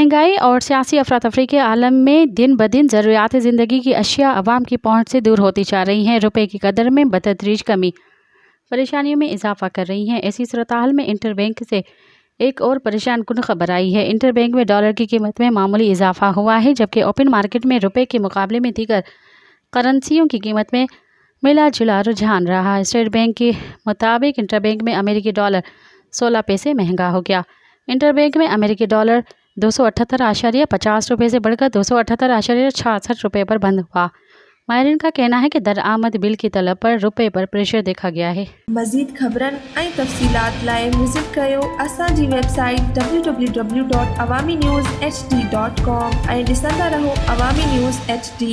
महंगाई और सियासी अफरा तफरी के आलम में दिन ब दिन ज़रूरियात ज़िंदगी की अशिया अवाम की पहुँच से दूर होती जा रही हैं। रुपए की कदर में बतदरीज कमी परेशानियों में इजाफा कर रही हैं। ऐसी सूरत हाल में इंटर बैंक से एक और परेशान कुन खबर आई है। इंटर बैंक में डॉलर की कीमत में मामूली इजाफा हुआ है, जबकि ओपन मार्केट में रुपए के मुकाबले में दीगर करेंसियों की कीमत में मिला जुला रुझान रहा। स्टेट बैंक के मुताबिक इंटर बैंक में अमेरिकी डॉलर 16 पैसे महंगा हो गया। इंटर बैंक में अमेरिकी डॉलर 278.50 रुपये से बढ़कर 278.66 रुपये पर बंद हुआ। माहिरीन का कहना है कि दरआमद बिल की तलब पर रुपए पर प्रेशर देखा गया है। मज़ीद ख़बरन ऐं तफ़सीलात लाइ विज़िट कयो असांजी वेबसाइट www.awamiNewsHD.com ऐं ॾिसंदा रहो अवामी न्यूज़ HD।